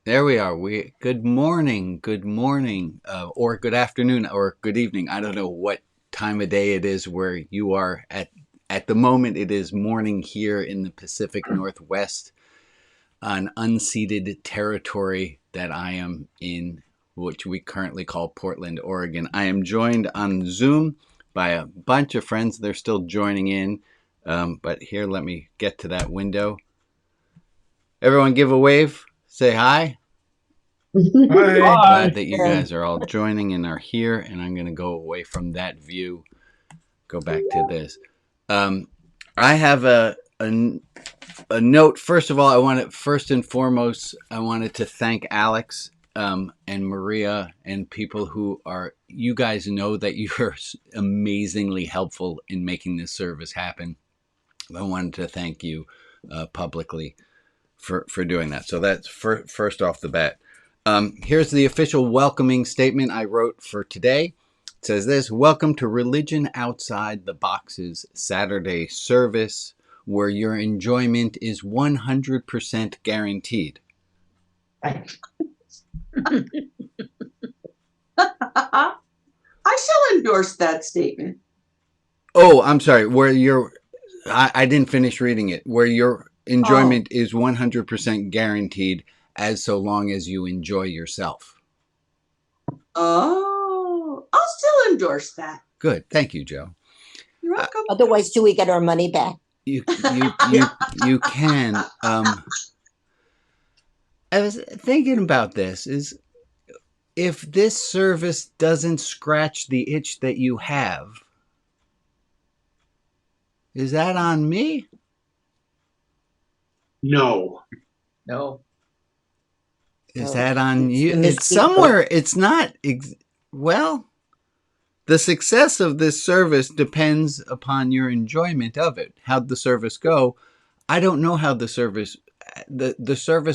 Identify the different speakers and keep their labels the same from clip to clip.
Speaker 1: There we are. Good morning, or good afternoon, or good evening. I don't know what time of day it is where you are at. At the moment, it is morning here in the Pacific Northwest, on unceded territory that I am in, which we currently call Portland, Oregon. I am joined on Zoom by a bunch of friends. They're still joining in, but here, let me get to that window. Everyone, give a wave. Say hi.
Speaker 2: Hi.
Speaker 1: Glad that you guys are all joining and are here, and I'm going to go away from that view, go back to this. I have a note. First of all, first and foremost, I wanted to thank Alex and Maria and people who are, you guys know that you're amazingly helpful in making this service happen. I wanted to thank you publicly for doing that. So that's first off the bat. Here's the official welcoming statement I wrote for today. It says this: Welcome to Religion Outside the Box's Saturday service, where your enjoyment is 100% guaranteed.
Speaker 2: I shall endorse that statement.
Speaker 1: Oh, I'm sorry. I didn't finish reading it. Where your enjoyment is 100% guaranteed, as so long as you enjoy yourself.
Speaker 2: Oh, I'll still endorse that.
Speaker 1: Good. Thank you, Joe.
Speaker 2: You're welcome.
Speaker 3: Otherwise, do we get our money back?
Speaker 1: You can. I was thinking about this. Is if this service doesn't scratch the itch that you have, is that on me?
Speaker 4: No.
Speaker 1: Is that on you? It's somewhere. It's not. Well, the success of this service depends upon your enjoyment of it. How'd the service go? I don't know how the service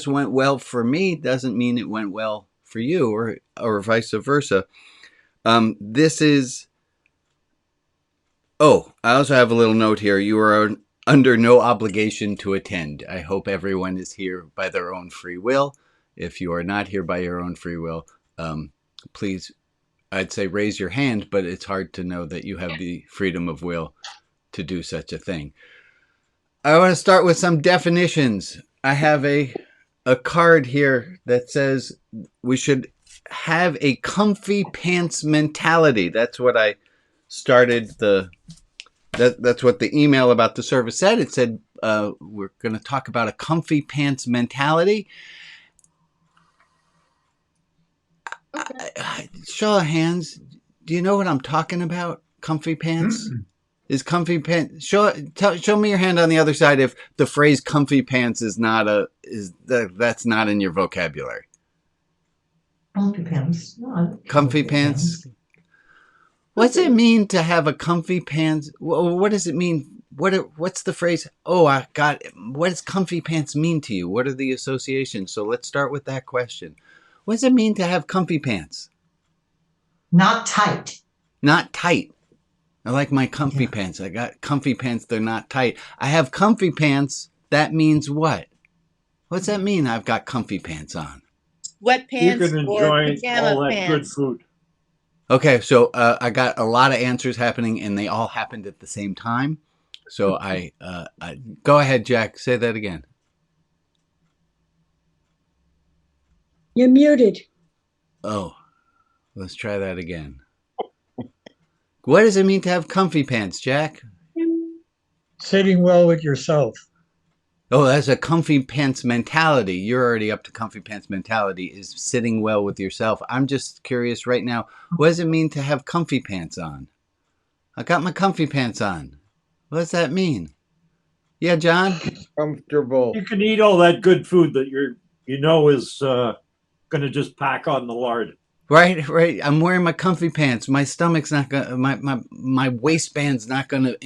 Speaker 1: went well for me. Doesn't mean it went well for you, or vice versa. This is. Oh, I also have a little note here. You are under no obligation to attend. I hope everyone is here by their own free will. If you are not here by your own free will, please, I'd say raise your hand, but it's hard to know that you have the freedom of will to do such a thing. I want to start with some definitions. I have a card here that says we should have a comfy pants mentality. That's what I started that's what the email about the service said. It said we're going to talk about a comfy pants mentality. Show of hands. Do you know what I'm talking about? Comfy pants? Is comfy pants? Show me your hand on the other side if the phrase comfy pants is not that's not in your vocabulary.
Speaker 5: Comfy pants. No,
Speaker 1: comfy pants. What's it mean to have a comfy pants? What does it mean? What's the phrase? Oh, I got it. What does comfy pants mean to you? What are the associations? So let's start with that question. What does it mean to have comfy pants?
Speaker 5: Not tight.
Speaker 1: Not tight. I like my comfy pants. I got comfy pants. They're not tight. I have comfy pants. That means what? What's that mean? I've got comfy pants on.
Speaker 6: Sweatpants
Speaker 4: You can
Speaker 6: or
Speaker 4: enjoy
Speaker 6: pajama
Speaker 4: all that
Speaker 6: pants.
Speaker 4: good food.
Speaker 1: Okay, so I got a lot of answers happening, and they all happened at the same time. So I go ahead, Jack. Say that again.
Speaker 7: You're muted.
Speaker 1: Oh, let's try that again. What does it mean to have comfy pants, Jack?
Speaker 8: Sitting well with yourself.
Speaker 1: Oh, that's a comfy pants mentality. You're already up to comfy pants mentality, is sitting well with yourself. I'm just curious right now, what does it mean to have comfy pants on? I got my comfy pants on. What does that mean? Yeah, John?
Speaker 4: Comfortable. You can eat all that good food that is going to just pack on the lard.
Speaker 1: Right. I'm wearing my comfy pants. My stomach's not gonna. My waistband's not gonna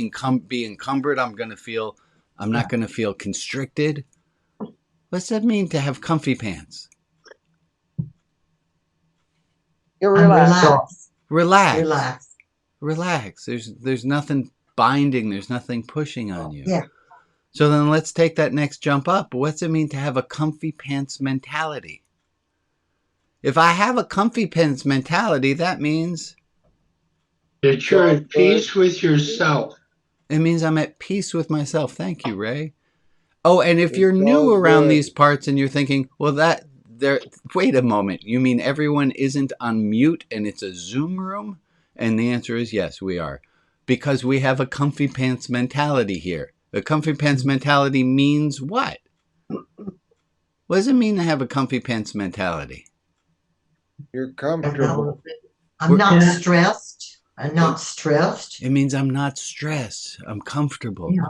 Speaker 1: be encumbered. I'm not gonna feel constricted. What's that mean to have comfy pants?
Speaker 3: You're relaxed.
Speaker 1: Relax. There's nothing binding. There's nothing pushing on you.
Speaker 3: Yeah.
Speaker 1: So then let's take that next jump up. What's it mean to have a comfy pants mentality? If I have a comfy pants mentality, that means
Speaker 6: That you're at peace with yourself.
Speaker 1: it means I'm at peace with myself. Thank you, Ray. Oh, and if you're
Speaker 6: It's
Speaker 1: new
Speaker 6: all
Speaker 1: around
Speaker 6: good.
Speaker 1: these parts and you're thinking, well, wait a moment. You mean everyone isn't on mute and it's a Zoom room? And the answer is yes, we are. Because we have a comfy pants mentality here. The comfy pants mentality means what? What does it mean to have a comfy pants mentality?
Speaker 6: You're comfortable.
Speaker 5: I'm not stressed. I'm not stressed.
Speaker 1: It means I'm not stressed. I'm comfortable.
Speaker 5: Yeah,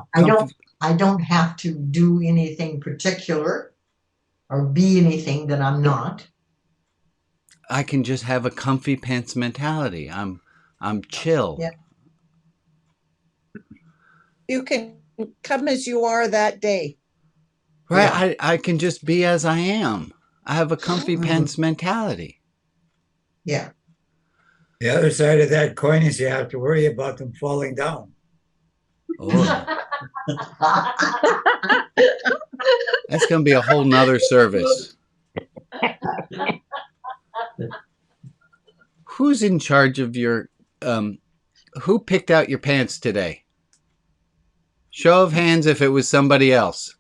Speaker 5: I don't have to do anything particular or be anything that I'm not.
Speaker 1: I can just have a comfy pants mentality. I'm chill.
Speaker 5: Yeah.
Speaker 9: You can come as you are that day.
Speaker 1: Right? I can just be as I am. I have a comfy pants mentality.
Speaker 5: Yeah.
Speaker 8: The other side of that coin is you have to worry about them falling down.
Speaker 1: Oh, that's going to be a whole nother service. Who's in charge of your, who picked out your pants today? Show of hands if it was somebody else.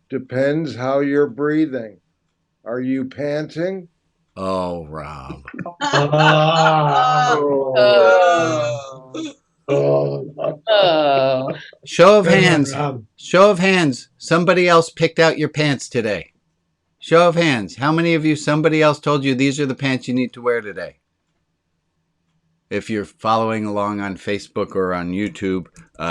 Speaker 6: Depends how you're breathing. Are you panting?
Speaker 1: Oh, Rob. Show of hands. Show of hands. Somebody else picked out your pants today. Show of hands. How many of you, somebody else told you these are the pants you need to wear today? If you're following along on Facebook or on YouTube,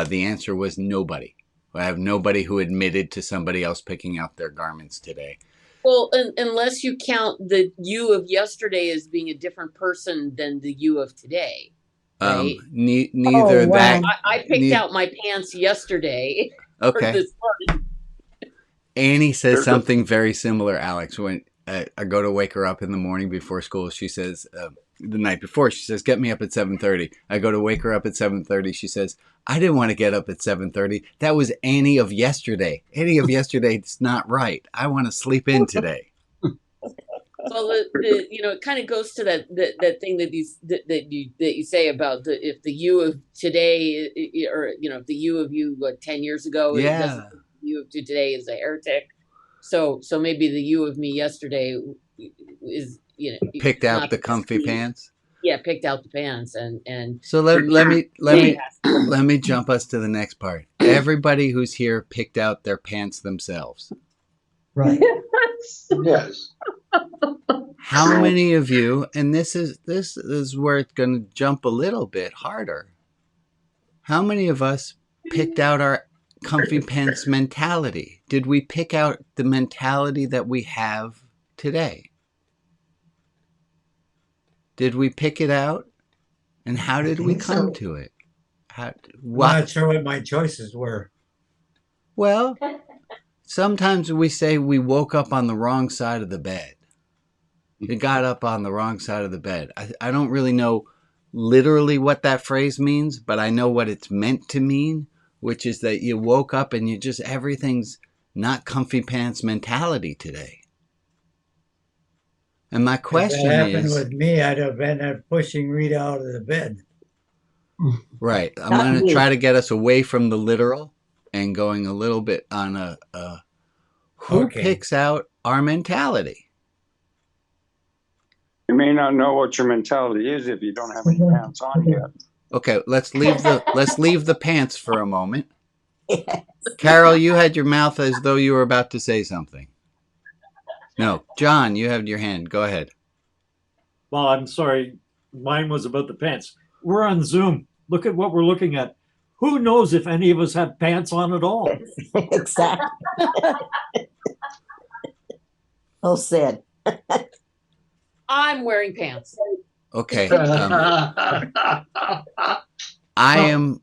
Speaker 1: the answer was nobody. I have nobody who admitted to somebody else picking out their garments today.
Speaker 10: Well, unless you count the you of yesterday as being a different person than the you of today. Right?
Speaker 1: Neither that.
Speaker 10: I picked out my pants yesterday.
Speaker 1: Okay.
Speaker 10: This morning.
Speaker 1: Annie says something very similar, Alex. When I go to wake her up in the morning before school, she says, the night before, she says, get me up at 7:30. I go to wake her up at 7:30. She says, I didn't want to get up at 7:30. That was Annie of yesterday. Annie of yesterday is not right. I want to sleep in today.
Speaker 10: Well, it kind of goes to that thing that you say about if the you of today, or if the you of you 10 years ago,
Speaker 1: Yeah.
Speaker 10: the you of today is a heretic. So maybe the you of me yesterday is
Speaker 1: picked out the comfy pants.
Speaker 10: Yeah, picked out the pants and.
Speaker 1: So let me jump us to the next part. Everybody who's here picked out their pants themselves.
Speaker 5: Right.
Speaker 6: Yes.
Speaker 1: How many of you, and this is where it's going to jump a little bit harder. How many of us picked out our comfy pants mentality? Did we pick out the mentality that we have today? Did we pick it out? And how did we come to it?
Speaker 8: I'm not sure what my choices were.
Speaker 1: Well, sometimes we say we woke up on the wrong side of the bed. You got up on the wrong side of the bed. I don't really know literally what that phrase means, but I know what it's meant to mean, which is that you woke up and you just, everything's not comfy pants mentality today. And my question
Speaker 8: If that happened
Speaker 1: is,
Speaker 8: with me, I'd have been pushing Rita out of the bed.
Speaker 1: right, I'm going to try to get us away from the literal and going a little bit on a who picks out our mentality?
Speaker 11: You may not know what your mentality is if you don't have any pants on yet.
Speaker 1: Okay, let's leave the pants for a moment. Carol, you had your mouth as though you were about to say something. No, John, you have your hand. Go ahead.
Speaker 4: Well, I'm sorry. Mine was about the pants. We're on Zoom. Look at what we're looking at. Who knows if any of us have pants on at all?
Speaker 3: Exactly. Well said.
Speaker 10: I'm wearing pants.
Speaker 1: Okay. I am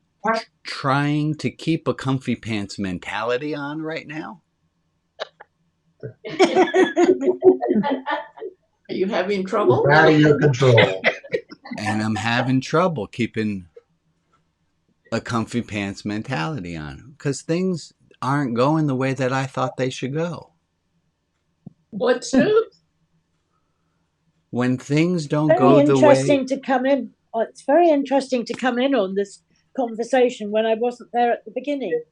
Speaker 1: trying to keep a comfy pants mentality on right now.
Speaker 2: Are you having trouble?
Speaker 6: Out of your control.
Speaker 1: And I'm having trouble keeping a comfy pants mentality on because things aren't going the way that I thought they should go.
Speaker 2: What's new?
Speaker 1: when things don't
Speaker 7: Very
Speaker 1: go the
Speaker 7: interesting
Speaker 1: way,
Speaker 7: to come in. It's very interesting to come in on this conversation when I wasn't there at the beginning.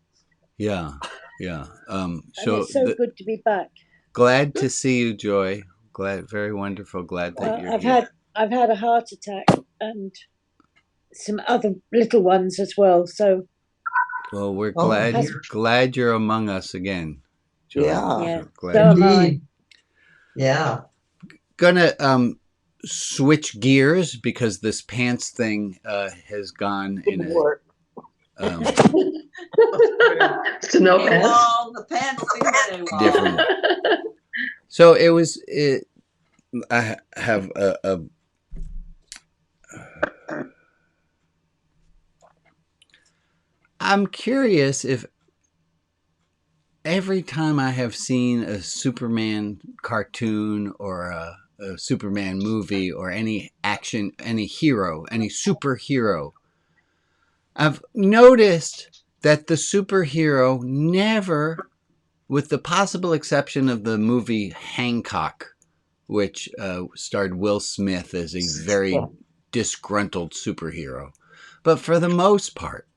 Speaker 1: yeah, yeah.
Speaker 7: And
Speaker 1: So
Speaker 7: it's so good to be back.
Speaker 1: glad to see you, Joy. Glad, very wonderful. Glad that you're here.
Speaker 7: I've had a heart attack and some other little ones as well. So
Speaker 1: Well, we're
Speaker 5: Oh,
Speaker 1: glad you're among us again, Joy.
Speaker 3: Yeah.
Speaker 7: yeah,
Speaker 1: Glad.
Speaker 7: so am I.
Speaker 5: indeed. Yeah.
Speaker 1: Gonna switch gears because this pants thing has gone in
Speaker 3: Didn't
Speaker 1: a
Speaker 3: work.
Speaker 2: So no pants.
Speaker 3: Well, the pants thing stay well.
Speaker 1: different. So I have I'm curious if every time I have seen a Superman cartoon or a Superman movie or any action, any hero, any superhero, I've noticed that the superhero never, with the possible exception of the movie Hancock, which starred Will Smith as a very disgruntled superhero, but for the most part,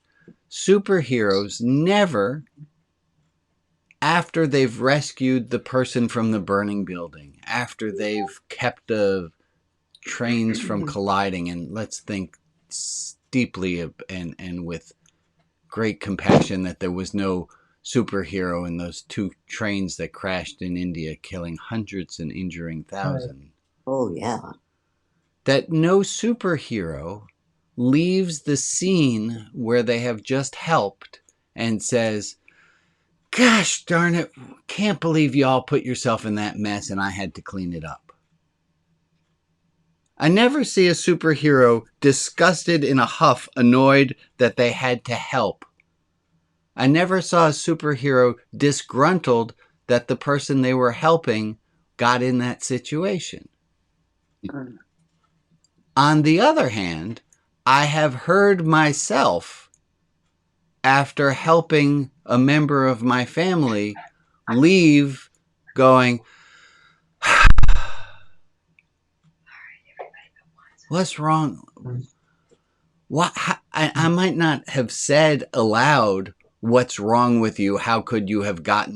Speaker 1: superheroes never, after they've rescued the person from the burning building, after they've kept the trains from colliding, and let's think deeply and with great compassion that there was no superhero in those two trains that crashed in India, killing hundreds and injuring thousands.
Speaker 3: Oh, yeah.
Speaker 1: That no superhero leaves the scene where they have just helped and says, gosh darn it, can't believe you all put yourself in that mess and I had to clean it up. I never see a superhero disgusted, in a huff, annoyed that they had to help. I never saw a superhero disgruntled that the person they were helping got in that situation. On the other hand, I have heard myself, after helping a member of my family, leave going, what's wrong? What? I might not have said aloud, what's wrong with you? How could you have lost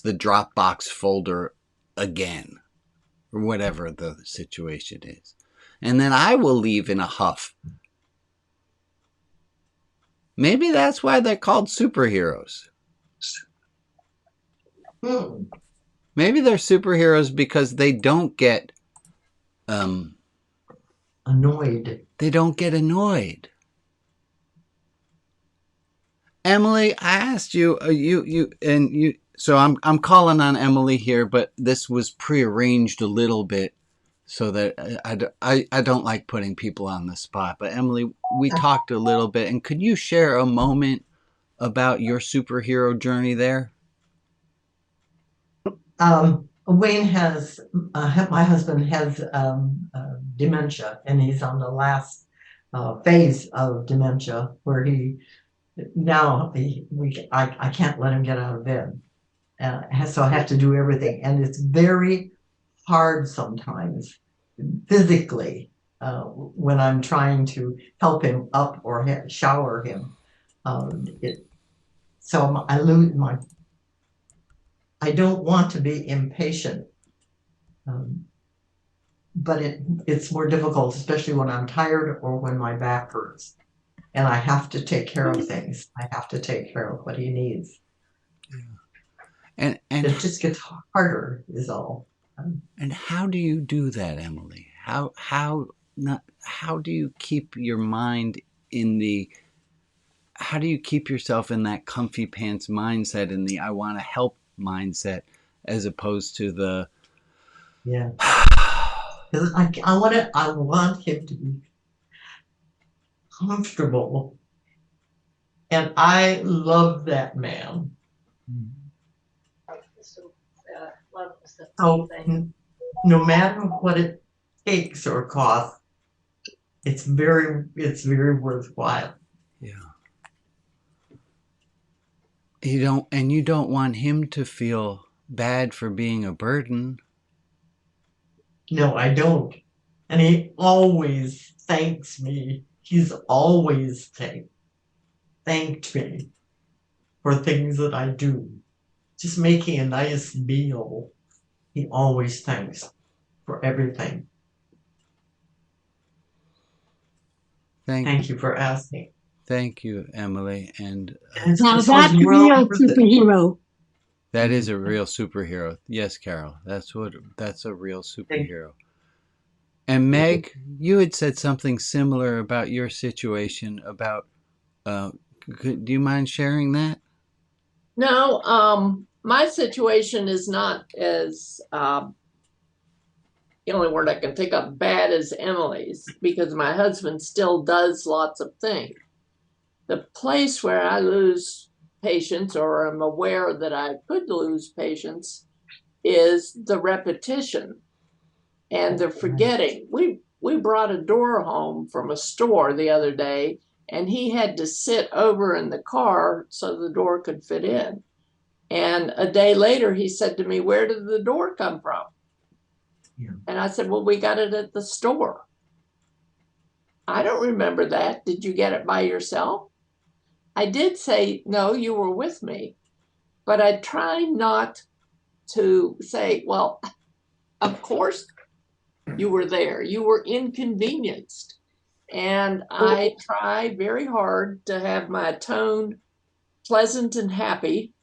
Speaker 1: the Dropbox folder again? Or whatever the situation is. And then I will leave in a huff. Maybe that's why they're called superheroes. Maybe they're superheroes because they don't get
Speaker 5: Annoyed.
Speaker 1: They don't get annoyed. Emily, I asked you, so I'm calling on Emily here, but this was prearranged a little bit so that I don't like putting people on the spot. But Emily, we talked a little bit, and could you share a moment about your superhero journey there?
Speaker 5: Wayne has, my husband has dementia, and he's on the last phase of dementia where I can't let him get out of bed. So I have to do everything. And it's very hard sometimes physically when I'm trying to help him up or shower him. So I lose I don't want to be impatient, but it's more difficult, especially when I'm tired or when my back hurts. And I have to take care of things. I have to take care of what he needs.
Speaker 1: And
Speaker 5: it just gets harder, is all.
Speaker 1: And how do you do that, Emily? How do you keep your mind how do you keep yourself in that comfy pants mindset and the I want to help mindset, as opposed to the
Speaker 5: because I want him to be comfortable, and I love that man. So no matter what it takes or costs, it's very worthwhile.
Speaker 1: Yeah. You don't want him to feel bad for being a burden.
Speaker 5: No, I don't. And he always thanks me. He's always thanked me for things that I do. Just making a nice meal. He always thanks for everything. Thank you for asking.
Speaker 1: Thank you, Emily. And
Speaker 7: Now that's a real superhero.
Speaker 1: that is a real superhero. Yes, Carol. That's a real superhero. And Meg, you had said something similar about your situation about do you mind sharing that?
Speaker 2: No, my situation is not as the only word I can think of bad as Emily's, because my husband still does lots of things. The place where I lose patience, or am aware that I could lose patience, is the repetition and the forgetting. We brought a door home from a store the other day, and he had to sit over in the car so the door could fit in. And a day later, he said to me, "Where did the door come from?" Yeah. And I said, "Well, we got it at the store." "I don't remember that. Did you get it by yourself?" I did say, "No, you were with me." But I try not to say, "Well, of course you were there. You were inconvenienced." And I try very hard to have my tone pleasant and happy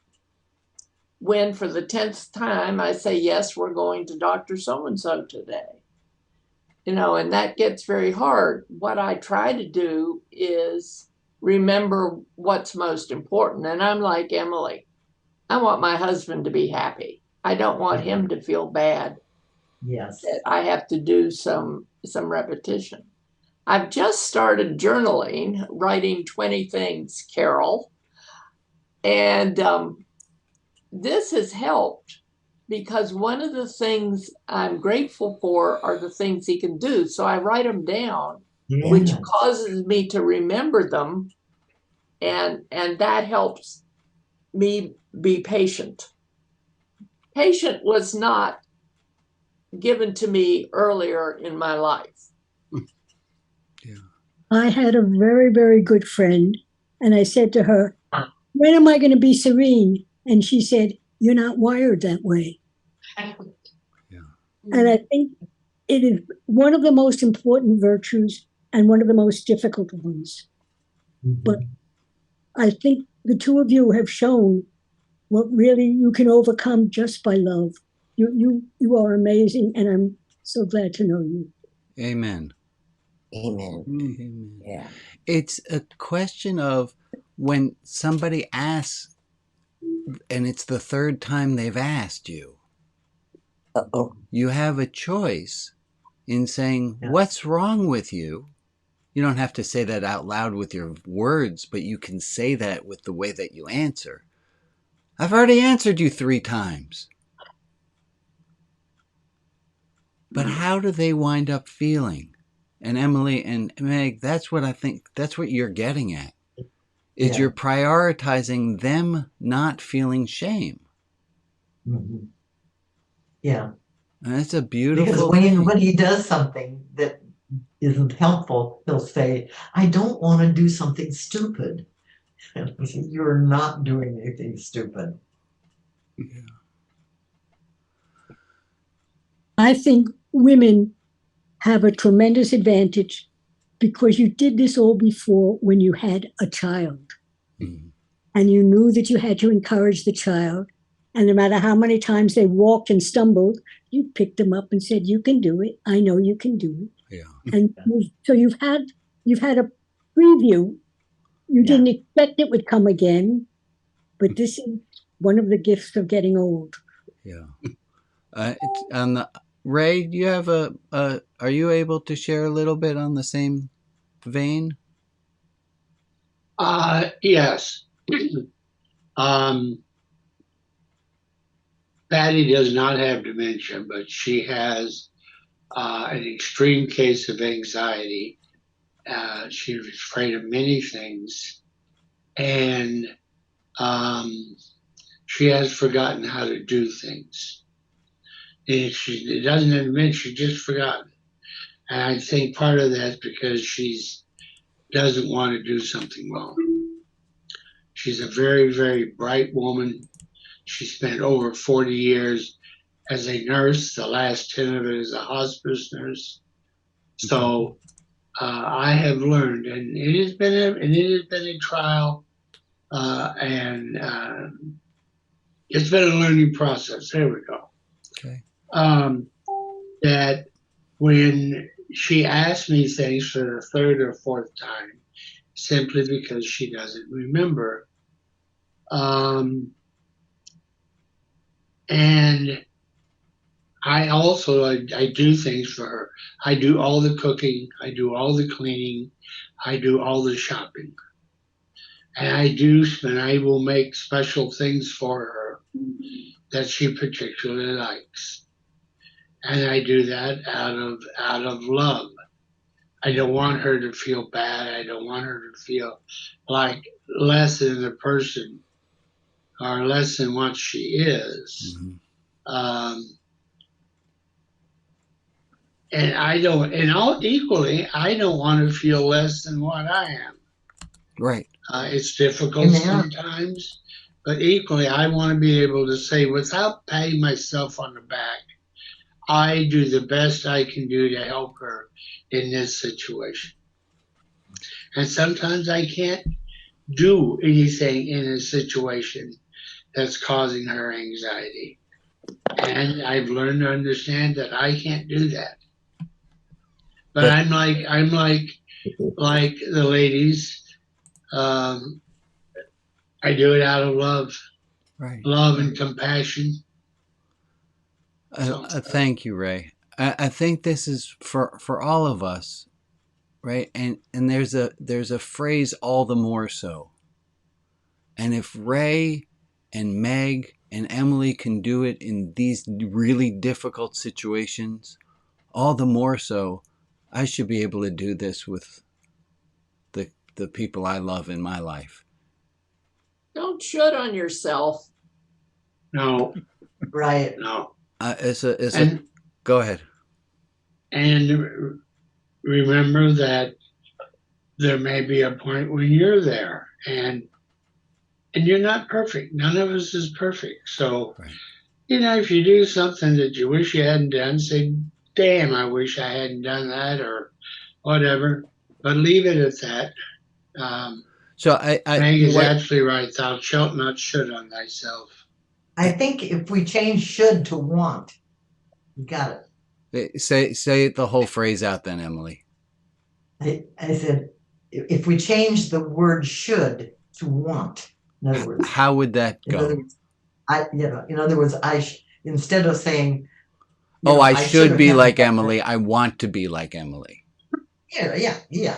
Speaker 2: when for the 10th time I say, "Yes, we're going to Dr. So-and-so today." And that gets very hard. What I try to do is remember what's most important. And I'm like Emily. I want my husband to be happy. I don't want him to feel bad.
Speaker 5: Yes.
Speaker 2: That I have to do some repetition. I've just started journaling, writing 20 things, Carol. And this has helped, because one of the things I'm grateful for are the things he can do. So I write them down, which causes me to remember them. And that helps me be patient. Patient was not given to me earlier in my life.
Speaker 7: I had a very, very good friend, and I said to her, "When am I going to be serene?" And she said, "You're not wired that way." And I think it is one of the most important virtues and one of the most difficult ones. But I think the two of you have shown what really you can overcome just by love. You are amazing, and I'm so glad to know you.
Speaker 1: Amen.
Speaker 3: Amen.
Speaker 1: Amen.
Speaker 3: Yeah.
Speaker 1: It's a question of when somebody asks, and it's the third time they've asked you, you have a choice in saying, "What's wrong with you?" You don't have to say that out loud with your words, but you can say that with the way that you answer. "I've already answered you 3 times." But how do they wind up feeling? And Emily and Meg, that's what I think, that's what you're getting at, is you're prioritizing them not feeling shame.
Speaker 5: Mm-hmm. Yeah.
Speaker 1: And that's a beautiful
Speaker 5: because when he does something that isn't helpful, he'll say, "I don't want to do something stupid." You're not doing anything stupid.
Speaker 7: I think women have a tremendous advantage because you did this all before when you had a child. And you knew that you had to encourage the child. And no matter how many times they walked and stumbled, you picked them up and said, "You can do it. I know you can do it."
Speaker 1: Yeah.
Speaker 7: And so you've had a preview. You didn't expect it would come again, but this is one of the gifts of getting old.
Speaker 1: Yeah. On the Ray, do you have are you able to share a little bit on the same vein?
Speaker 12: Yes. Patty does not have dementia, but she has an extreme case of anxiety. She was afraid of many things, and she has forgotten how to do things. And she doesn't admit she just forgotten. And I think part of that's because she's doesn't want to do something wrong. She's a very, very bright woman. She spent over 40 years as a nurse, the last 10 of it as a hospice nurse. So I have learned, and it has been a trial, and it's been a learning process. There we go.
Speaker 1: Okay.
Speaker 12: That when she asked me things for the third or fourth time, simply because she doesn't remember, and I also I do things for her. I do all the cooking. I do all the cleaning. I do all the shopping. And I will make special things for her that she particularly likes. And I do that out of love. I don't want her to feel bad. I don't want her to feel like less than the person or less than what she is. And I don't, and all equally, I don't want to feel less than what I am.
Speaker 1: Right.
Speaker 12: It's difficult sometimes, but equally, I want to be able to say, without patting myself on the back, I do the best I can do to help her in this situation. And sometimes I can't do anything in a situation that's causing her anxiety. And I've learned to understand that I can't do that. But I'm like the ladies. I do it out of love,
Speaker 1: Right.
Speaker 12: love and compassion.
Speaker 1: Thank you, Ray. I think this is for all of us, right? And there's a phrase, all the more so. And if Ray and Meg and Emily can do it in these really difficult situations, all the more so, I should be able to do this with the people I love in my life.
Speaker 2: Don't shut on yourself.
Speaker 12: No.
Speaker 5: Right.
Speaker 12: No.
Speaker 1: Go ahead.
Speaker 12: And remember that there may be a point when you're there, and you're not perfect. None of us is perfect. So,
Speaker 1: right.
Speaker 12: If you do something that you wish you hadn't done, say, "Damn, I wish I hadn't done that," or whatever. But leave it at that.
Speaker 1: So
Speaker 12: Meg is absolutely right. Thou shalt not should on thyself.
Speaker 5: I think if we change should to want, you got
Speaker 1: it. Say the whole phrase out then, Emily.
Speaker 5: I said, if we change the word should to want, in other words.
Speaker 1: How would that go?
Speaker 5: In other words, instead of saying,
Speaker 1: I should be like Emily, I want to be like Emily.
Speaker 5: Yeah.
Speaker 12: Yeah.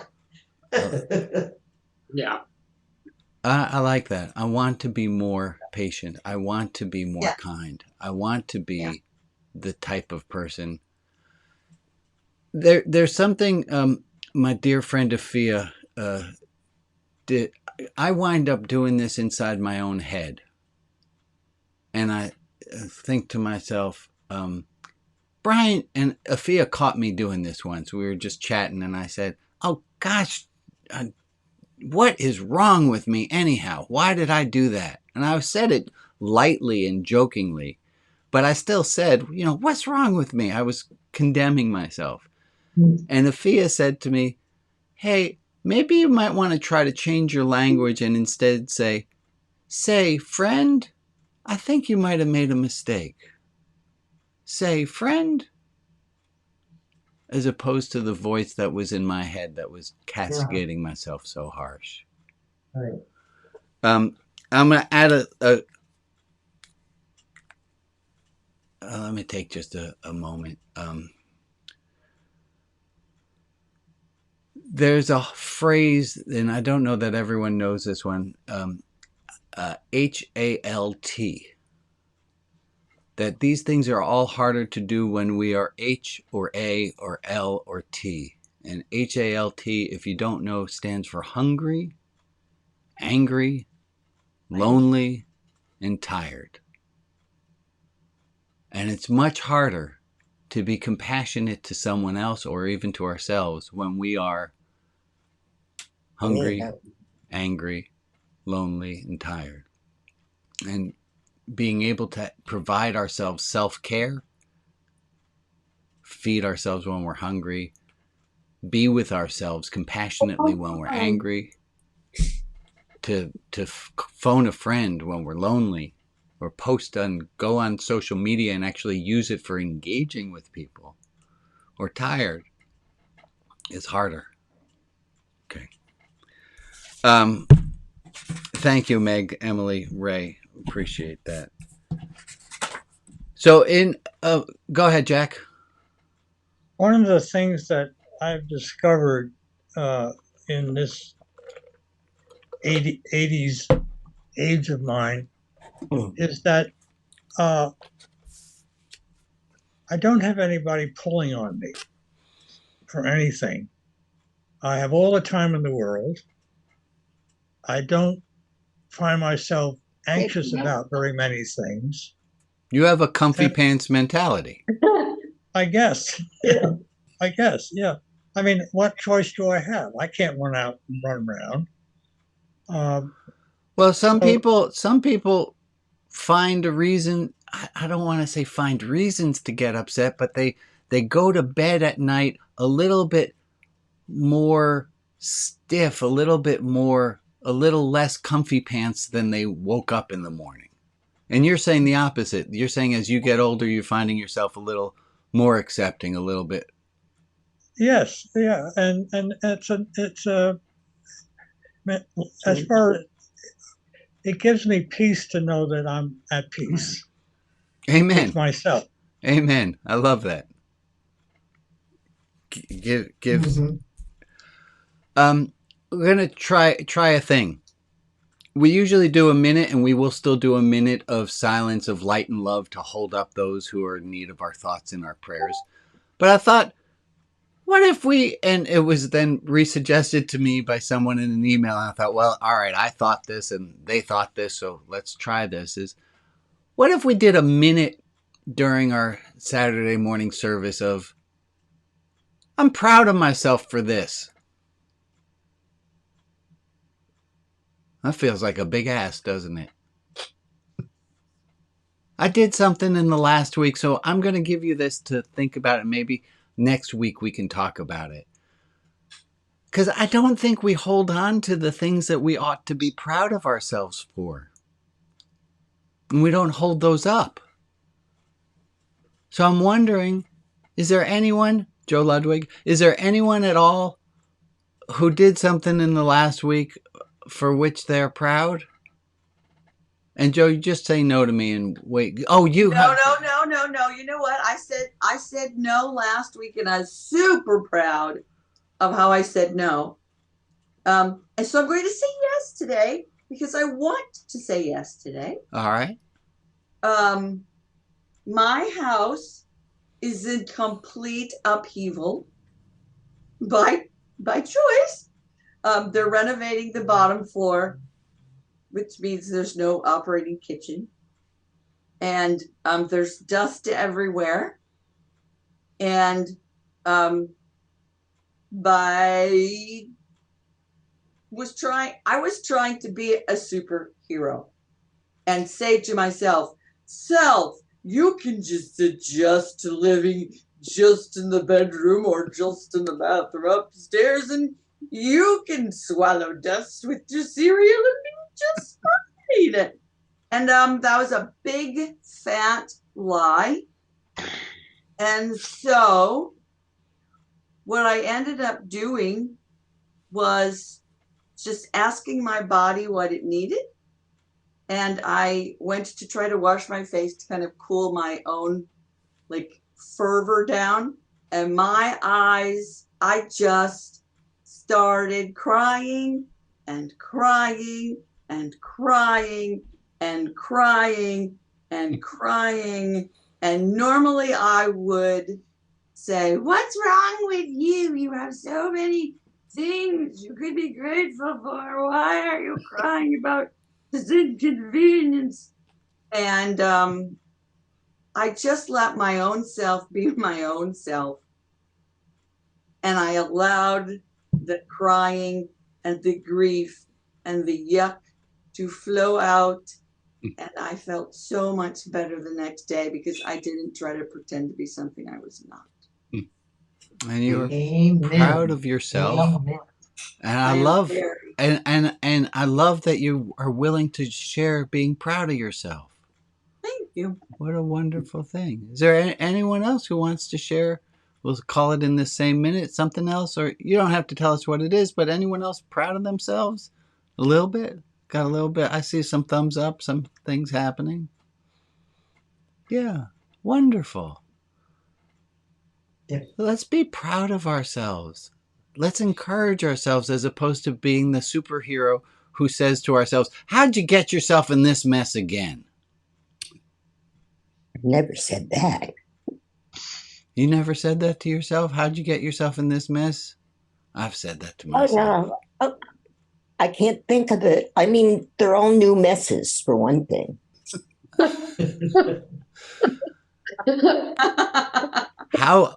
Speaker 1: I like that. I want to be more patient. I want to be more kind. I want to be the type of person. There's something my dear friend Afia did. I wind up doing this inside my own head. And I think to myself, Brian, and Afia caught me doing this once. We were just chatting and I said, oh gosh, what is wrong with me anyhow? Why did I do that? And I said it lightly and jokingly, but I still said, what's wrong with me? I was condemning myself. And Afia said to me, hey, maybe you might want to try to change your language and instead say, friend, I think you might have made a mistake. Say, friend, as opposed to the voice that was in my head that was castigating myself so harsh.
Speaker 5: Right.
Speaker 1: I'm going to add let me take just a moment. There's a phrase, and I don't know that everyone knows this one, HALT. That these things are all harder to do when we are H or A or L or T. And HALT, if you don't know, stands for hungry, angry, lonely, and tired. And it's much harder to be compassionate to someone else or even to ourselves when we are hungry, angry, lonely, and tired. And being able to provide ourselves self-care, feed ourselves when we're hungry, be with ourselves compassionately when we're angry, to phone a friend when we're lonely, or go on social media and actually use it for engaging with people, or tired, is harder. Okay. Thank you, Meg, Emily, Ray. Appreciate that. So go ahead, Jack.
Speaker 13: One of the things that I've discovered in this 80s age of mine is that I don't have anybody pulling on me for anything. I have all the time in the world. I don't find myself anxious about very many things.
Speaker 1: You have a comfy pants mentality.
Speaker 13: I guess. Yeah. I guess. Yeah. I mean, what choice do I have? I can't run out and run around.
Speaker 1: Well, some people find a reason. I don't want to say find reasons to get upset, but they go to bed at night a little bit more stiff, a little less comfy pants than they woke up in the morning. And you're saying the opposite. You're saying as you get older, you're finding yourself a little more accepting, a little bit.
Speaker 13: Yes, yeah, and it's as far as it gives me peace to know that I'm at peace.
Speaker 1: Amen.
Speaker 13: With myself.
Speaker 1: Amen. I love that. We're gonna try a thing. We usually do a minute, and we will still do a minute of silence, of light and love, to hold up those who are in need of our thoughts and our prayers. But I thought, what if and it was then resuggested to me by someone in an email, and I thought, well, all right, I thought this and they thought this, so let's try this, what if we did a minute during our Saturday morning service of, I'm proud of myself for this. That feels like a big ask, doesn't it? I did something in the last week, so I'm going to give you this to think about it. Maybe next week we can talk about it. Because I don't think we hold on to the things that we ought to be proud of ourselves for. And we don't hold those up. So I'm wondering, is there anyone, Joe Ludwig, is there anyone at all who did something in the last week for which they're proud? And Joe, you just say no to me and wait. Oh, you
Speaker 3: No. You know what? I said no last week, and I was super proud of how I said no. And so I'm going to say yes today because I want to say yes today.
Speaker 1: All right.
Speaker 3: My house is in complete upheaval by choice. They're renovating the bottom floor, which means there's no operating kitchen. And there's dust everywhere. And I was trying to be a superhero and say to myself, self, you can just adjust to living just in the bedroom or just in the bathroom upstairs, and you can swallow dust with your cereal and be just fine. And that was a big fat lie. And so what I ended up doing was just asking my body what it needed. And I went to try to wash my face to kind of cool my own fervor down. And my eyes, I just started crying and crying and crying and crying and crying. And normally I would say, what's wrong with you? You have so many things you could be grateful for. Why are you crying about this inconvenience? And I just let my own self be my own self. And I allowed the crying and the grief and the yuck to flow out. And I felt so much better the next day because I didn't try to pretend to be something I was not.
Speaker 1: And you were
Speaker 5: Amen.
Speaker 1: proud of yourself.
Speaker 5: Amen.
Speaker 1: And I
Speaker 3: am
Speaker 1: love
Speaker 3: very-
Speaker 1: and I love that you are willing to share being proud of yourself.
Speaker 3: Thank you.
Speaker 1: What a wonderful thing. Is there anyone else who wants to share? We'll call it in this same minute, something else, or you don't have to tell us what it is, but anyone else proud of themselves? A little bit? Got a little bit. I see some thumbs up, some things happening. Yeah, wonderful.
Speaker 5: Yeah.
Speaker 1: Let's be proud of ourselves. Let's encourage ourselves as opposed to being the superhero who says to ourselves, how'd you get yourself in this mess again?
Speaker 14: I've never said that.
Speaker 1: You never said that to yourself? How'd you get yourself in this mess? I've said that to
Speaker 14: Oh,
Speaker 1: myself.
Speaker 14: no. Oh, I can't think of it. I mean, they're all new messes, for one thing.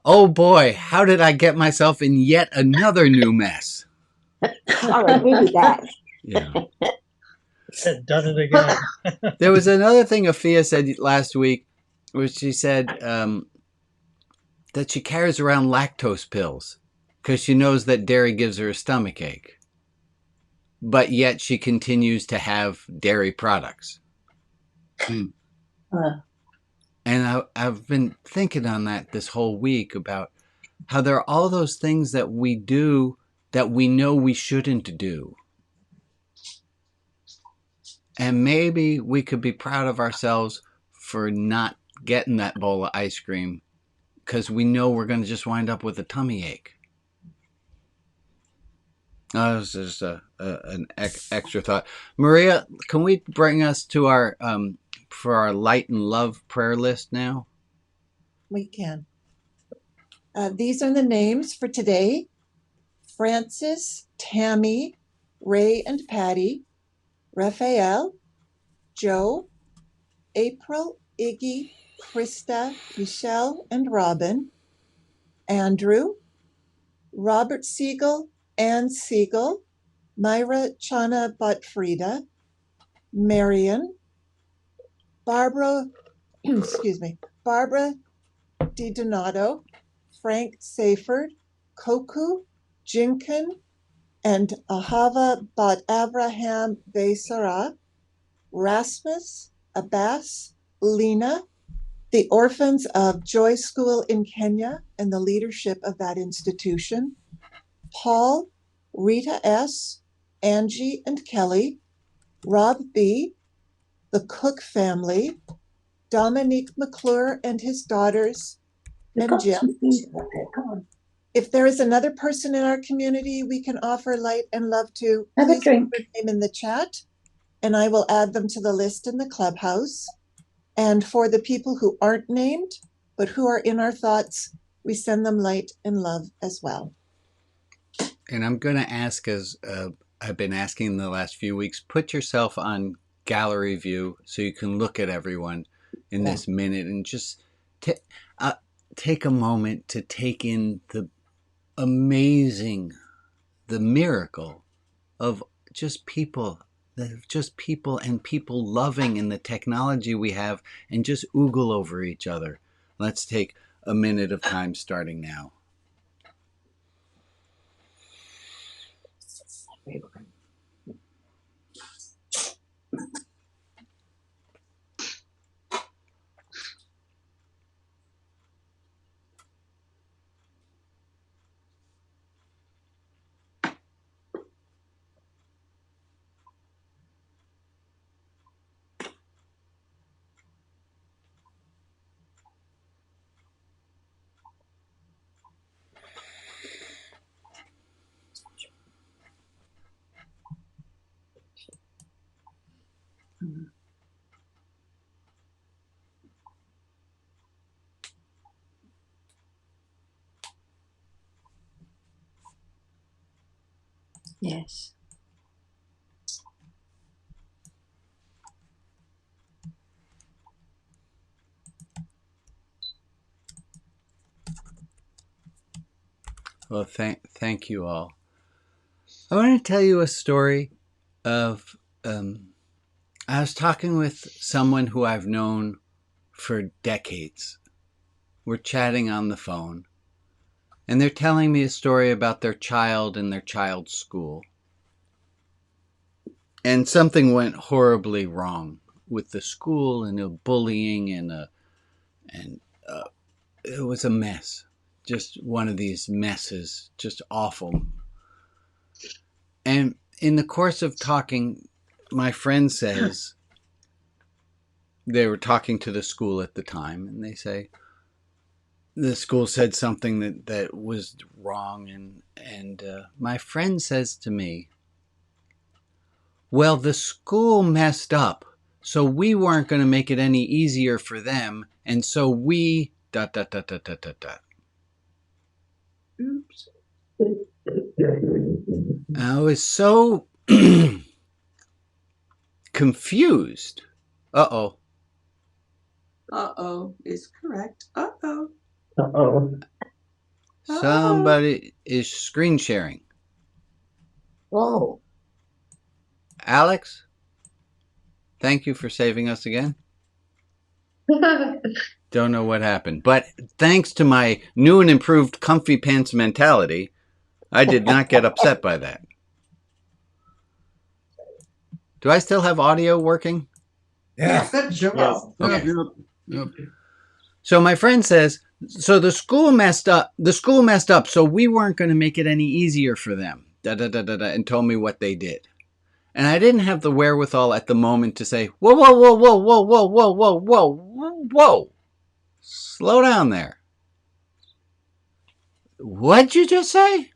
Speaker 1: Oh boy, how did I get myself in yet another new mess?
Speaker 14: All right, maybe that.
Speaker 1: Yeah.
Speaker 13: Done it again.
Speaker 1: There was another thing Afia said last week, where she said that she carries around lactose pills because she knows that dairy gives her a stomach ache. But yet she continues to have dairy products. And I've been thinking on that this whole week about how there are all those things that we do that we know we shouldn't do. And maybe we could be proud of ourselves for not getting that bowl of ice cream because we know we're going to just wind up with a tummy ache. That was just an extra thought. Maria, can we bring us to our for our light and love prayer list now?
Speaker 9: We can. These are the names for today: Francis, Tammy, Ray and Patty, Raphael, Joe, April, Iggy, Krista, Michelle and Robin, Andrew, Robert Siegel, Ann Siegel, Myra Chana Botfrida, Marion, Barbara, excuse me, Barbara DiDonato, Frank Seyford, Koku, Jinkin, and Ahava Bat Abraham Besara, Rasmus, Abbas, Lena, the orphans of Joy School in Kenya and the leadership of that institution, Paul, Rita S., Angie and Kelly, Rob B., the Cook family, Dominique McClure and his daughters, and Jim. If there is another person in our community we can offer light and love to, please put their name in the chat, and I will add them to the list in the clubhouse. And for the people who aren't named, but who are in our thoughts, we send them light and love as well.
Speaker 1: And I'm going to ask, as I've been asking in the last few weeks, put yourself on gallery view so you can look at everyone in this minute and just take a moment to take in the amazing, the miracle of just people and people loving in the technology we have and just oogle over each other. Let's take a minute of time starting now.
Speaker 7: Yes.
Speaker 1: Well, thank you all. I want to tell you a story of. I was talking with someone who I've known for decades. We're chatting on the phone, and they're telling me a story about their child and their child's school. And something went horribly wrong with the school, and bullying, and it was a mess. Just one of these messes, just awful. And in the course of talking, my friend says, they were talking to the school at the time, and they say, the school said something that was wrong, and my friend says to me, well, the school messed up, so we weren't going to make it any easier for them, and so we ...
Speaker 2: Oops.
Speaker 1: I was so confused. Uh-oh.
Speaker 3: Uh-oh is correct. Uh-oh.
Speaker 14: Uh-oh.
Speaker 1: Somebody is screen sharing.
Speaker 14: Oh.
Speaker 1: Alex, thank you for saving us again. Don't know what happened, but thanks to my new and improved comfy pants mentality, I did not get upset by that. Do I still have audio working?
Speaker 8: Yeah.
Speaker 5: Good job.
Speaker 3: Yes.
Speaker 1: Okay. So my friend says, so the school messed up. The school messed up, so we weren't going to make it any easier for them. And told me what they did. And I didn't have the wherewithal at the moment to say, whoa, whoa, whoa, whoa, whoa, whoa, whoa, whoa, whoa, whoa. Slow down there. What'd you just say?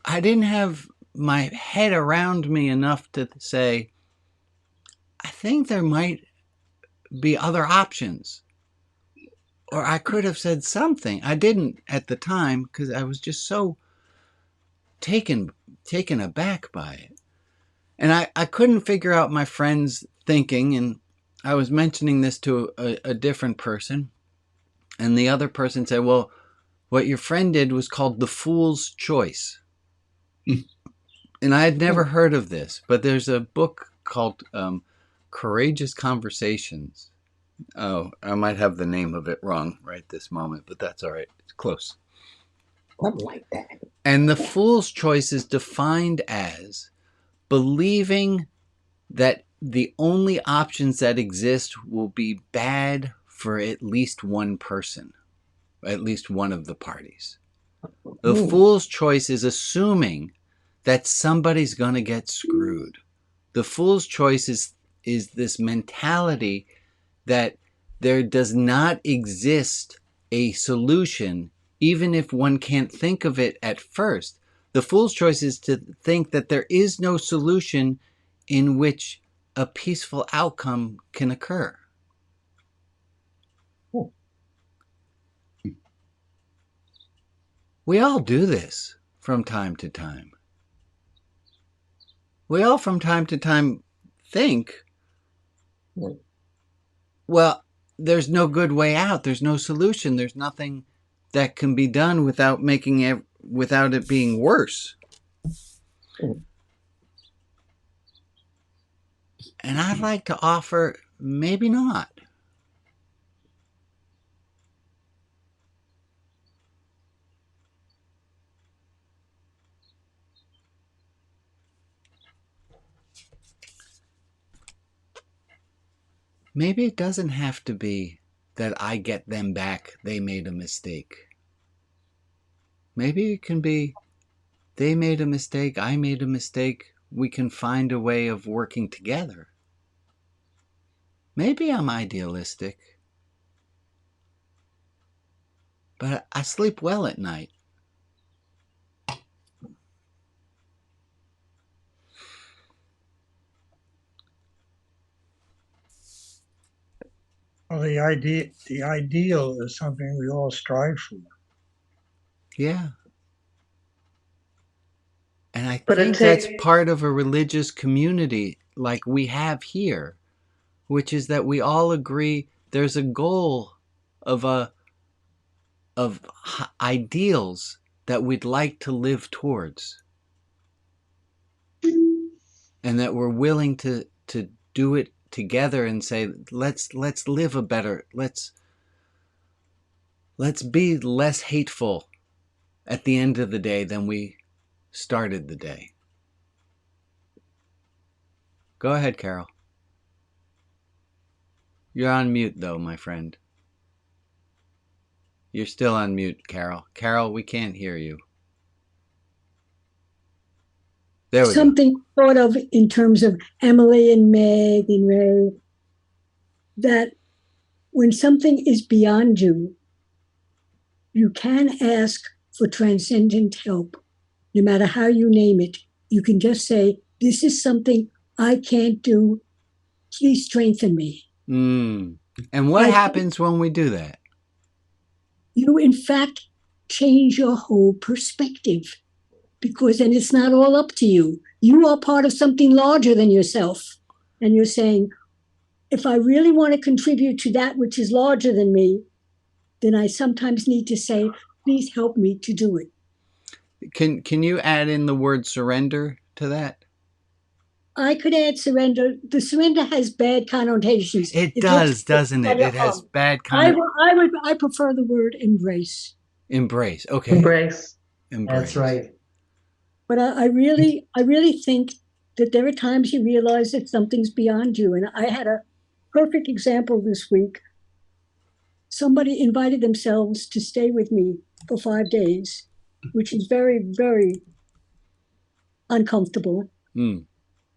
Speaker 1: I didn't have my head around me enough to say, I think there might be other options. Or I could have said something. I didn't at the time because I was just so taken aback by it. And I couldn't figure out my friend's thinking, and I was mentioning this to a different person, and the other person said, well, what your friend did was called the fool's choice. And I had never heard of this, but there's a book called Courageous Conversations. Oh, I might have the name of it wrong right this moment, but that's all right. It's close.
Speaker 14: Something like that.
Speaker 1: And the fool's choice is defined as believing that the only options that exist will be bad for at least one person, at least one of the parties. The fool's choice is assuming that somebody's going to get screwed. The fool's choice is this mentality that there does not exist a solution, even if one can't think of it at first. The fool's choice is to think that there is no solution in which a peaceful outcome can occur. We all do this from time to time. We all from time to time think, well, there's no good way out. There's no solution. There's nothing that can be done without without it being worse. And I'd like to offer, maybe not. Maybe it doesn't have to be that I get them back, they made a mistake. Maybe it can be, they made a mistake, I made a mistake, we can find a way of working together. Maybe I'm idealistic, but I sleep well at night.
Speaker 13: Well, the ideal is something we all strive for.
Speaker 1: Yeah. And I think that's part of a religious community like we have here, which is that we all agree there's a goal of a ideals that we'd like to live towards, and that we're willing to do it together and say, let's live a better, let's be less hateful at the end of the day than we started the day. Go ahead, Carol. You're on mute, though, my friend. You're still on mute, Carol. Carol, we can't hear you. There we go.
Speaker 7: Something thought of in terms of Emily and Meg and Ray, that when something is beyond you, you can ask for transcendent help, no matter how you name it. You can just say, this is something I can't do. Please strengthen me.
Speaker 1: And what happens when we do that?
Speaker 7: You, in fact, change your whole perspective, because then it's not all up to you. You are part of something larger than yourself. And you're saying, if I really want to contribute to that which is larger than me, then I sometimes need to say, please help me to do it.
Speaker 1: Can you add in the word surrender to that?
Speaker 7: I could add surrender. The surrender has bad connotations.
Speaker 1: It does, doesn't it? It has bad connotations.
Speaker 7: I prefer the word embrace.
Speaker 1: Embrace. Okay.
Speaker 5: Embrace.
Speaker 1: Embrace.
Speaker 5: That's right.
Speaker 7: But I really think that there are times you realize that something's beyond you. And I had a perfect example this week. Somebody invited themselves to stay with me for 5 days, which is very, very uncomfortable.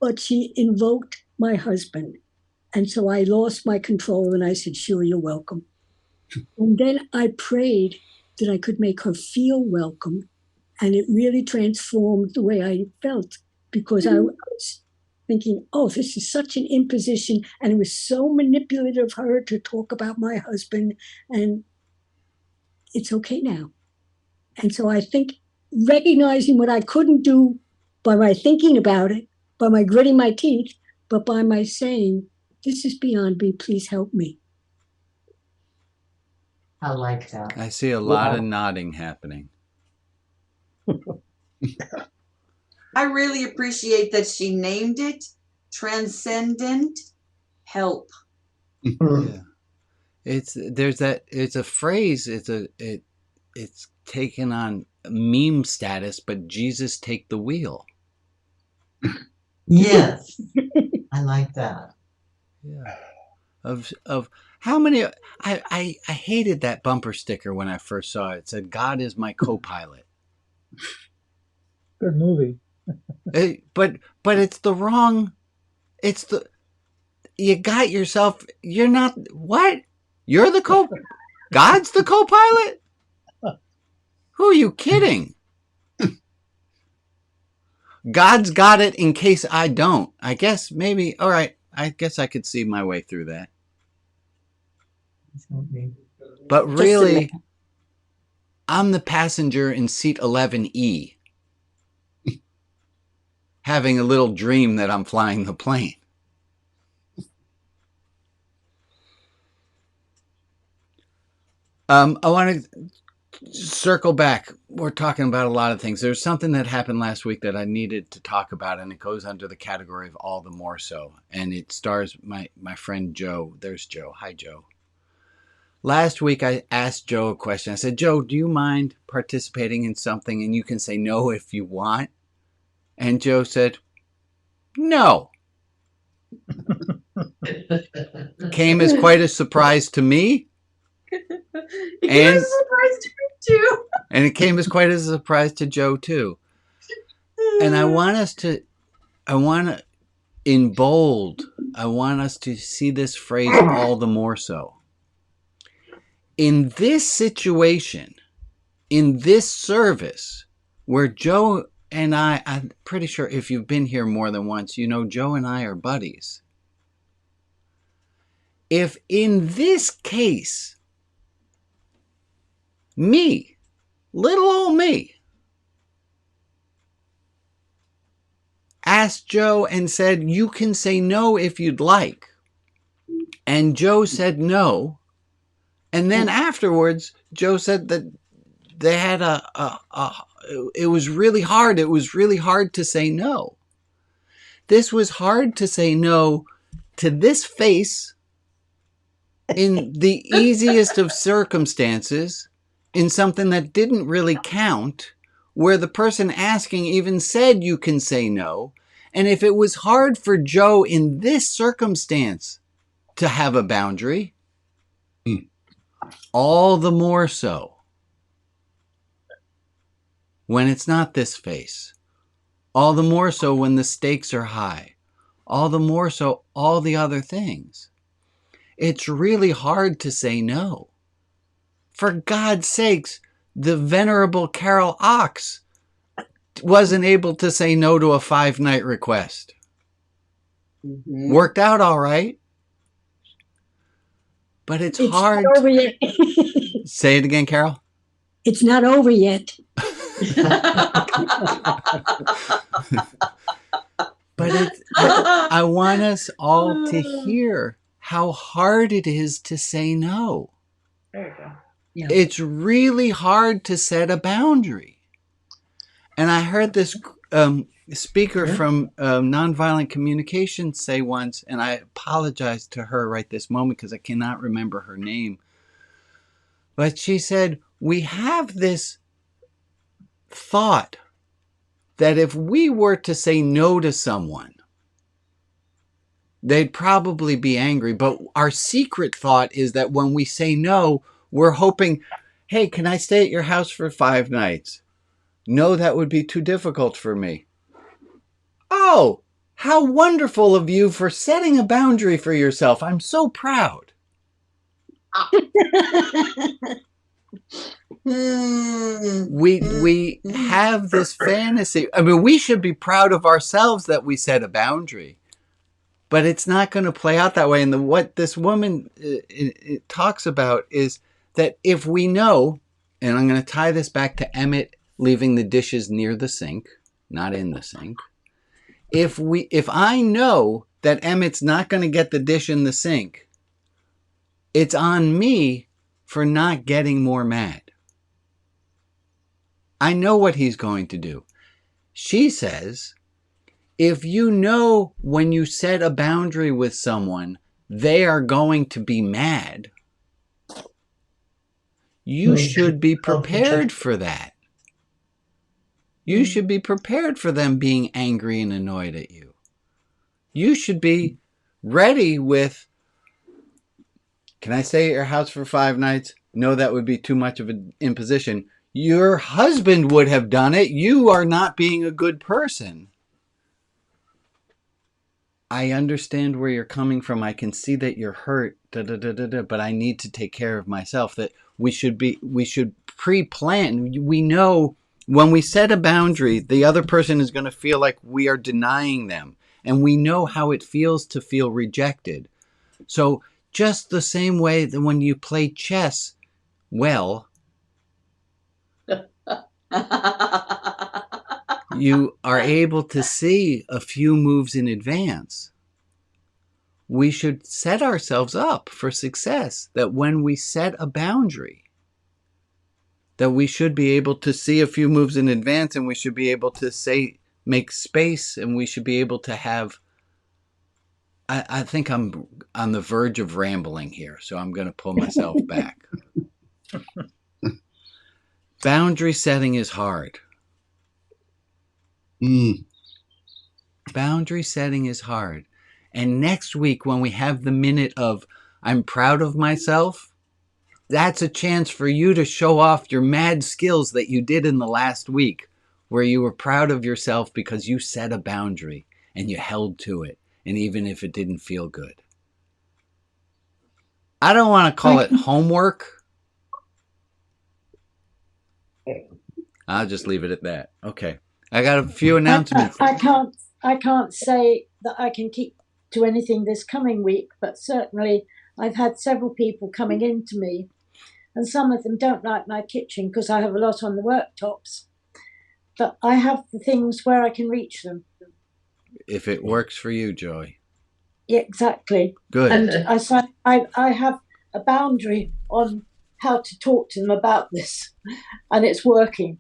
Speaker 7: But she invoked my husband. And so I lost my control and I said, sure, you're welcome. And then I prayed that I could make her feel welcome. And it really transformed the way I felt, because I was thinking, oh, this is such an imposition. And it was so manipulative of her to talk about my husband. And it's okay now. And so I think recognizing what I couldn't do by my thinking about it, by my gritting my teeth, but by my saying, this is beyond me, please help me.
Speaker 5: I like that.
Speaker 1: I see a lot of nodding happening.
Speaker 3: I really appreciate that she named it transcendent help.
Speaker 1: Yeah. It's a phrase, it's taken on meme status, but Jesus take the wheel.
Speaker 5: Yes. I like that.
Speaker 1: Yeah. Of how many I hated that bumper sticker when I first saw it. It said, God is my co-pilot.
Speaker 13: Good movie.
Speaker 1: But it's the wrong, you got yourself, you're not, what? You're the God's the co-pilot? Who are you kidding? God's got it in case I don't. I guess maybe, all right, I guess I could see my way through that. But really, I'm the passenger in seat 11E, having a little dream that I'm flying the plane. I want to circle back. We're talking about a lot of things. There's something that happened last week that I needed to talk about, and it goes under the category of all the more so. And it stars my friend Joe. There's Joe. Hi, Joe. Last week, I asked Joe a question. I said, Joe, do you mind participating in something? And you can say no if you want. And Joe said, no. Came as quite a surprise to me.
Speaker 3: It was a surprise to me too.
Speaker 1: And it came as quite a surprise to Joe too. And I want in bold, I want us to see this phrase all the more so. In this situation, in this service, where Joe and I'm pretty sure if you've been here more than once, you know Joe and I are buddies. If in this case, me, little old me, asked Joe and said, you can say no if you'd like. And Joe said no. And then afterwards, Joe said that they had it was really hard. It was really hard to say no. This was hard to say no to this face in the easiest of circumstances, in something that didn't really count, where the person asking even said you can say no. And if it was hard for Joe in this circumstance to have a boundary, all the more so when it's not this face, all the more so when the stakes are high, all the more so all the other things. It's really hard to say no. For God's sakes, the Venerable Carol Ox wasn't able to say no to a 5-night request.
Speaker 3: Mm-hmm.
Speaker 1: Worked out all right. But it's hard.
Speaker 7: Not over yet.
Speaker 1: Say it again, Carol.
Speaker 7: It's not over yet.
Speaker 1: But I want us all to hear how hard it is to say no.
Speaker 9: There you go.
Speaker 7: Yeah.
Speaker 1: It's really hard to set a boundary. And I heard this speaker from Nonviolent Communication say once, and I apologize to her right this moment because I cannot remember her name. But she said, we have this thought that if we were to say no to someone, they'd probably be angry. But our secret thought is that when we say no, we're hoping, hey, can I stay at your house for 5 nights? No, that would be too difficult for me. Oh, how wonderful of you for setting a boundary for yourself. I'm so proud. We have this fantasy. I mean, we should be proud of ourselves that we set a boundary, but it's not going to play out that way. And what this woman it talks about is that if we know, and I'm going to tie this back to Emmett leaving the dishes near the sink, not in the sink. If I know that Emmett's not going to get the dish in the sink, it's on me for not getting more mad. I know what he's going to do. She says, if you know when you set a boundary with someone, they are going to be mad, you should be prepared for that. You should be prepared for them being angry and annoyed at you. You should be ready with, can I stay at your house for 5 nights? No, that would be too much of an imposition. Your husband would have done it. You are not being a good person. I understand where you're coming from. I can see that you're hurt, but I need to take care of myself. That we should pre-plan. We know when we set a boundary, the other person is going to feel like we are denying them. And we know how it feels to feel rejected. So just the same way that when you play chess well, you are able to see a few moves in advance. We should set ourselves up for success, that when we set a boundary, that we should be able to see a few moves in advance, and we should be able to make space, and we should be able to have, I think I'm on the verge of rambling here, so I'm going to pull myself back. Boundary setting is hard. Boundary setting is hard. And next week, when we have the minute of I'm proud of myself, that's a chance for you to show off your mad skills that you did in the last week, where you were proud of yourself because you set a boundary and you held to it, and even if it didn't feel good. I don't want to call it homework. I'll just leave it at that. Okay. I got a few announcements.
Speaker 15: I can't say that I can keep to anything this coming week, but certainly I've had several people coming in to me, and some of them don't like my kitchen because I have a lot on the worktops. But I have the things where I can reach them.
Speaker 1: If it works for you, Joy.
Speaker 15: Yeah, exactly.
Speaker 1: Good.
Speaker 15: And I have a boundary on how to talk to them about this, and it's working.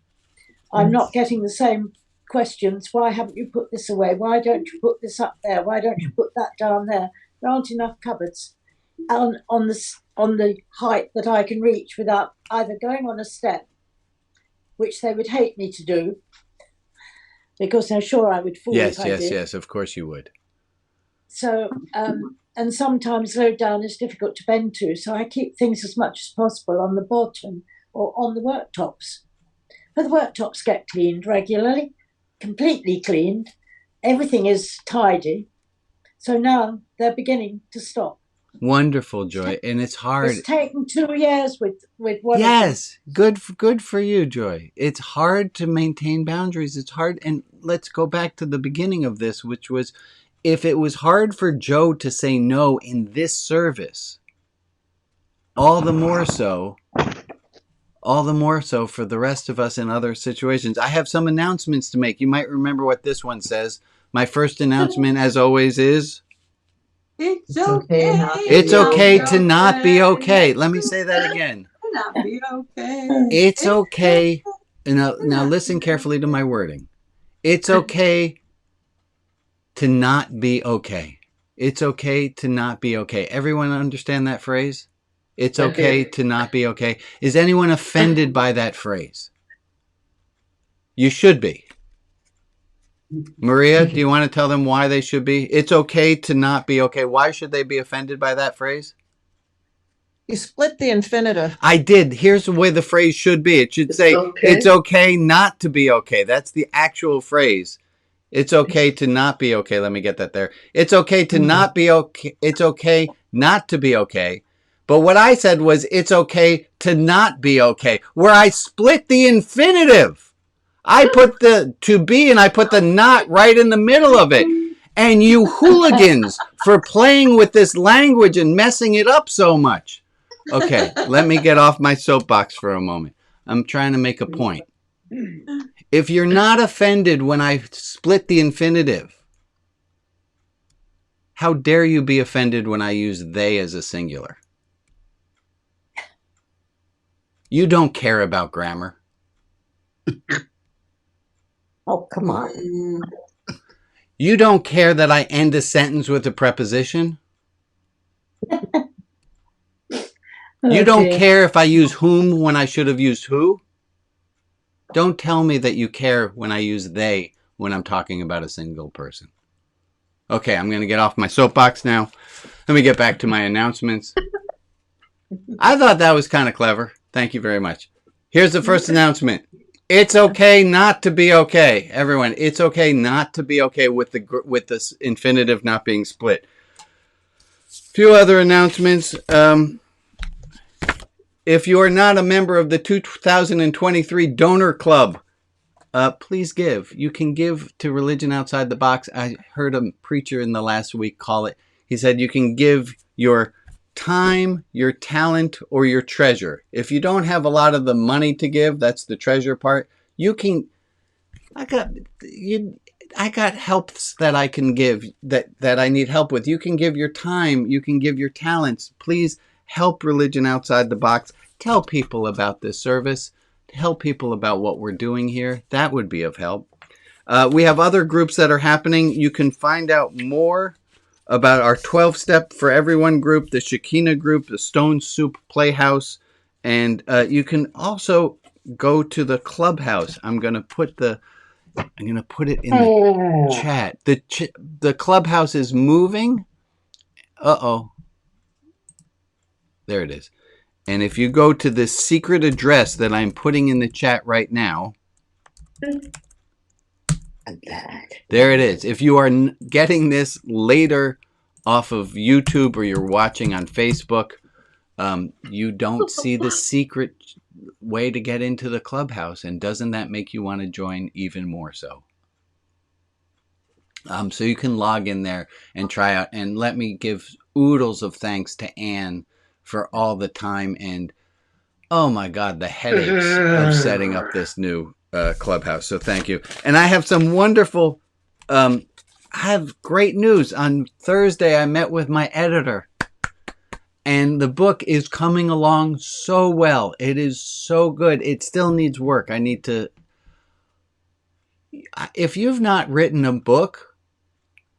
Speaker 15: I'm not getting the same questions. Why haven't you put this away? Why don't you put this up there? Why don't you put that down there? There aren't enough cupboards on the height that I can reach without either going on a step, which they would hate me to do, because they're sure I would fall if I did.
Speaker 1: Yes, of course you would.
Speaker 15: So, and sometimes low down is difficult to bend to, so I keep things as much as possible on the bottom or on the worktops. But the worktops get cleaned regularly, completely cleaned. Everything is tidy. So now they're beginning to stop.
Speaker 1: Wonderful, Joy. And it's hard.
Speaker 15: It's taken 2 years with one.
Speaker 1: Yes, good for you, Joy. It's hard to maintain boundaries. It's hard. And let's go back to the beginning of this, which was, if it was hard for Joe to say no in this service, all the more so for the rest of us in other situations. I have some announcements to make. You might remember what this one says. My first announcement, as always, is
Speaker 3: it's okay.
Speaker 1: It's okay to not be okay. Let me say that again.
Speaker 3: Not be okay.
Speaker 1: It's okay. Now listen carefully to my wording. It's okay to not be okay. It's okay to not be okay. Everyone understand that phrase? It's okay to not be okay. Is anyone offended by that phrase? You should be. Maria, do you want to tell them why they should be? It's okay to not be okay. Why should they be offended by that phrase?
Speaker 9: You split the infinitive.
Speaker 1: I did. Here's the way the phrase should be. It should say, it's okay not to be okay. That's the actual phrase. It's okay to not be okay. Let me get that there. It's okay to not be okay. It's okay not to be okay. But what I said was, it's okay to not be okay, where I split the infinitive. I put the to be and I put the not right in the middle of it. And you hooligans for playing with this language and messing it up so much. Okay, let me get off my soapbox for a moment. I'm trying to make a point. If you're not offended when I split the infinitive, how dare you be offended when I use they as a singular? You don't care about grammar.
Speaker 14: Oh, come on.
Speaker 1: You don't care that I end a sentence with a preposition? You don't care if I use whom when I should have used who? Don't tell me that you care when I use they when I'm talking about a single person. Okay, I'm going to get off my soapbox now. Let me get back to my announcements. I thought that was kind of clever. Thank you very much. Here's the first announcement. It's okay not to be okay. Everyone, it's okay not to be okay with this infinitive not being split. A few other announcements. If you are not a member of the 2023 Donor Club, please give. You can give to Religion Outside the Box. I heard a preacher in the last week call it. He said you can give your time, your talent, or your treasure. If you don't have a lot of the money to give, that's the treasure part. You can. I got helps that I can give that I need help with. You can give your time. You can give your talents. Please help Religion Outside the Box. Tell people about this service. Tell people about what we're doing here. That would be of help. We have other groups that are happening. You can find out more about our 12-step for everyone group, the Shekinah group, the Stone Soup Playhouse, and you can also go to the clubhouse. I'm going to put it in the chat. The clubhouse is moving. Uh-oh. There it is. And if you go to the secret address that I'm putting in the chat right now, there it is. If you are getting this later off of YouTube or you're watching on Facebook, you don't see the secret way to get into the clubhouse. And doesn't that make you want to join even more so? So you can log in there and try out. And let me give oodles of thanks to Anne for all the time and, oh my God, the headaches of setting up this new clubhouse. So thank you. And I have some wonderful, I have great news. On Thursday, I met with my editor. And the book is coming along so well. It is so good. It still needs work. If you've not written a book,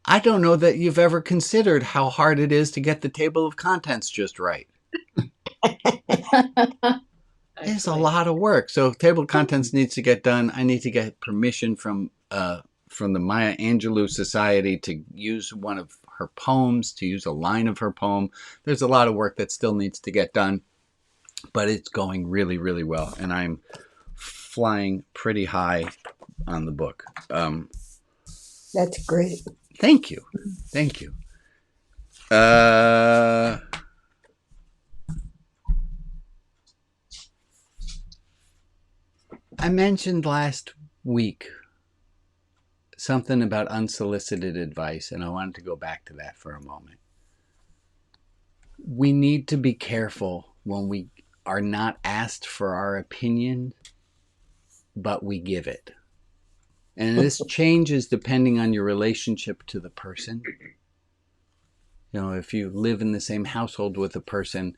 Speaker 1: I don't know that you've ever considered how hard it is to get the table of contents just right. It's a lot of work. So table of contents needs to get done. I need to get permission from the Maya Angelou Society to use one of her poems, to use a line of her poem. There's a lot of work that still needs to get done, but it's going really, really well. And I'm flying pretty high on the book.
Speaker 14: That's great.
Speaker 1: Thank you. Thank you. I mentioned last week something about unsolicited advice, and I wanted to go back to that for a moment. We need to be careful when we are not asked for our opinion, but we give it. And this changes depending on your relationship to the person. You know, if you live in the same household with a person,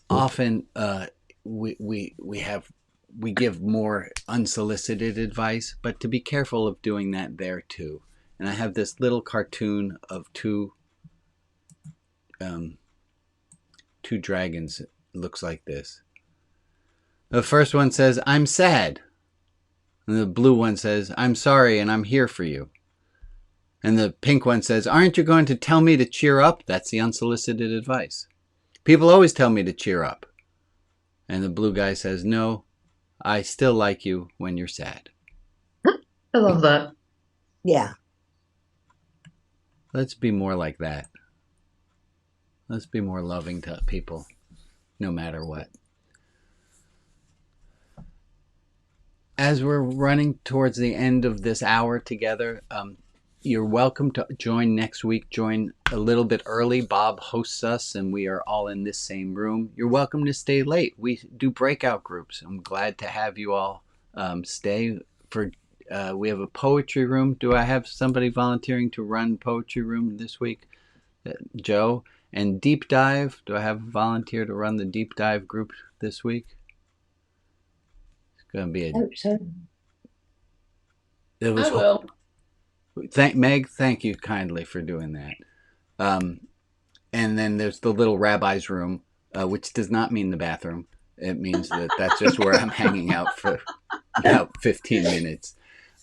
Speaker 1: often we give more unsolicited advice, but to be careful of doing that there too. And I have this little cartoon of two dragons. It looks like this. The first one says, "I'm sad." And the blue one says, "I'm sorry and I'm here for you." And the pink one says, "Aren't you going to tell me to cheer up?" That's the unsolicited advice. People always tell me to cheer up. And the blue guy says, "No, I still like you when you're sad."
Speaker 3: I love that.
Speaker 14: Yeah.
Speaker 1: Let's be more like that. Let's be more loving to people, no matter what. As we're running towards the end of this hour together, you're welcome to join next week. Join a little bit early. Bob hosts us, and we are all in this same room. You're welcome to stay late. We do breakout groups. I'm glad to have you all stay for. We have a poetry room. Do I have somebody volunteering to run poetry room this week? Joe. And deep dive. Do I have a volunteer to run the deep dive group this week? It's going to be a.
Speaker 15: I hope so.
Speaker 1: It was.
Speaker 2: I will.
Speaker 1: Meg, thank you kindly for doing that. And then there's the little rabbi's room, which does not mean the bathroom. It means that's just where I'm hanging out for about 15 minutes.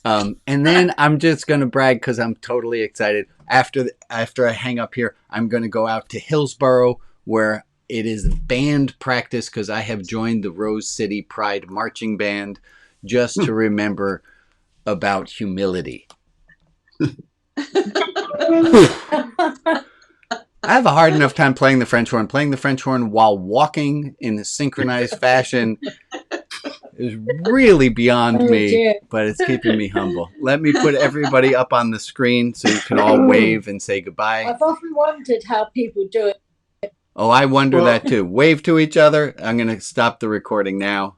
Speaker 1: And then I'm just going to brag because I'm totally excited. After I hang up here, I'm going to go out to Hillsborough, where it is band practice because I have joined the Rose City Pride Marching Band just to remember about humility. I have a hard enough time playing the French horn. Playing the French horn while walking in a synchronized fashion is really beyond me,
Speaker 15: dear.
Speaker 1: but it's keeping me humble. Let me put everybody up on the screen so you can all wave and say goodbye.
Speaker 15: I've often wondered how people do it.
Speaker 1: Oh, I wonder that too. Wave to each other. I'm going to stop the recording now.